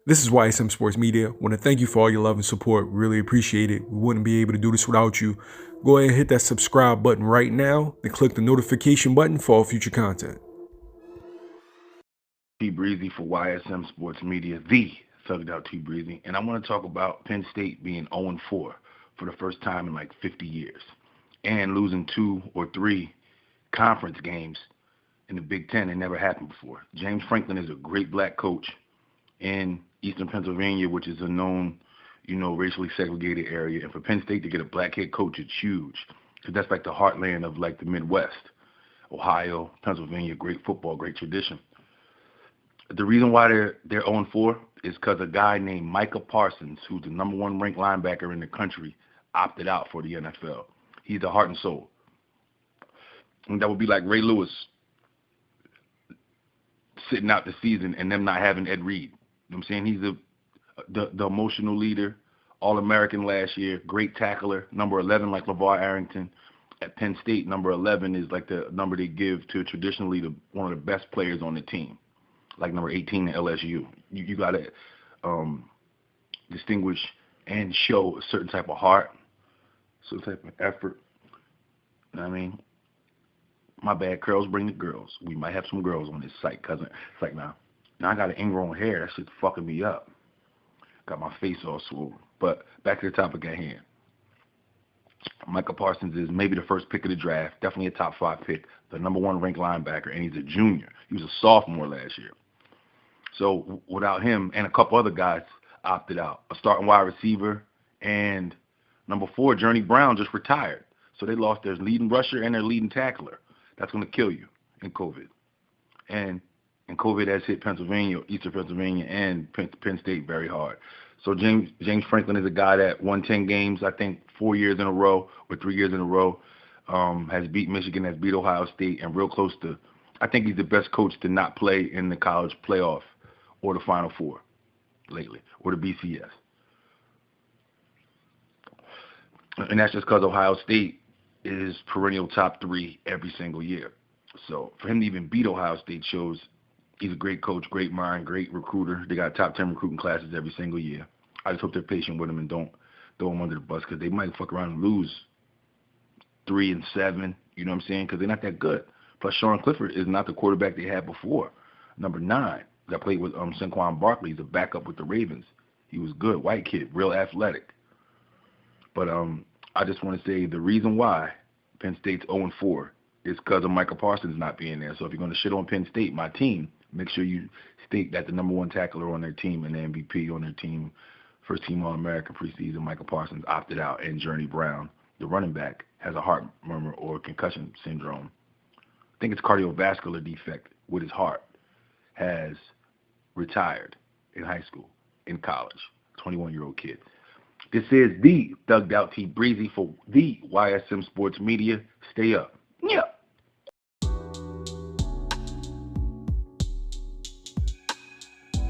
This is YSM Sports Media. Want to thank you for all your love and support. Really appreciate it. We wouldn't be able to do this without you. Go ahead and hit that subscribe button right now, then click the notification button for all future content. T-Breezy for YSM Sports Media, the thugged out T-Breezy. And I want to talk about Penn State being 0-4 for the first time in like 50 years and losing 2 or 3 conference games in the Big Ten. It never happened before. James Franklin is a great black coach in Eastern Pennsylvania, which is a known, racially segregated area. And for Penn State to get a black head coach, it's huge because that's like the heartland of like the Midwest. Ohio, Pennsylvania, great football, great tradition. The reason why they're 0-4 is because a guy named Micah Parsons, who's the number 1 ranked linebacker in the country, opted out for the NFL. He's the heart and soul. And that would be like Ray Lewis sitting out the season and them not having Ed Reed. You know what I'm saying? He's the emotional leader, All-American last year, great tackler, number 11 like LeVar Arrington. At Penn State, number 11 is like the number they give to traditionally one of the best players on the team, like number 18 at LSU. You got to distinguish and show a certain type of heart, certain type of effort. You know what I mean? My bad, curls bring the girls. We might have some girls on this site, cousin. It's like, now I got an ingrown hair. That shit's fucking me up. Got my face all swollen. But back to the topic at hand. Micah Parsons is maybe the first pick of the draft, definitely a top 5 pick, the number 1 ranked linebacker, and he's a junior. He was a sophomore last year. So without him and a couple other guys opted out, a starting wide receiver, and number 4, Journey Brown, just retired. So they lost their leading rusher and their leading tackler. That's going to kill you in COVID. And COVID has hit Pennsylvania, Eastern Pennsylvania, and Penn State very hard. So James Franklin is a guy that won 10 games, I think 4 years in a row or 3 years in a row, has beat Michigan, has beat Ohio State, and real close to, I think he's the best coach to not play in the college playoff or the Final Four lately, or the BCS. And that's just because Ohio State is perennial top 3 every single year. So for him to even beat Ohio State shows he's a great coach, great mind, great recruiter. They got top 10 recruiting classes every single year. I just hope they're patient with him and don't throw him under the bus because they might fuck around and lose 3-7. You know what I'm saying? Because they're not that good. Plus, Sean Clifford is not the quarterback they had before. Number 9 that played with Saquon Barkley, the backup with the Ravens. He was good, white kid, real athletic. But I just want to say the reason why Penn State's 0-4 is because of Micah Parsons not being there. So if you're going to shit on Penn State, my team, make sure you state that the number 1 tackler on their team and the MVP on their team, first team All-American preseason, Micah Parsons opted out, and Journey Brown, the running back, has a heart murmur or concussion syndrome. I think it's cardiovascular defect with his heart, has retired in high school, in college, 21-year-old kid. This is the Thugged Out T-Breezy for the YSM Sports Media. Stay up.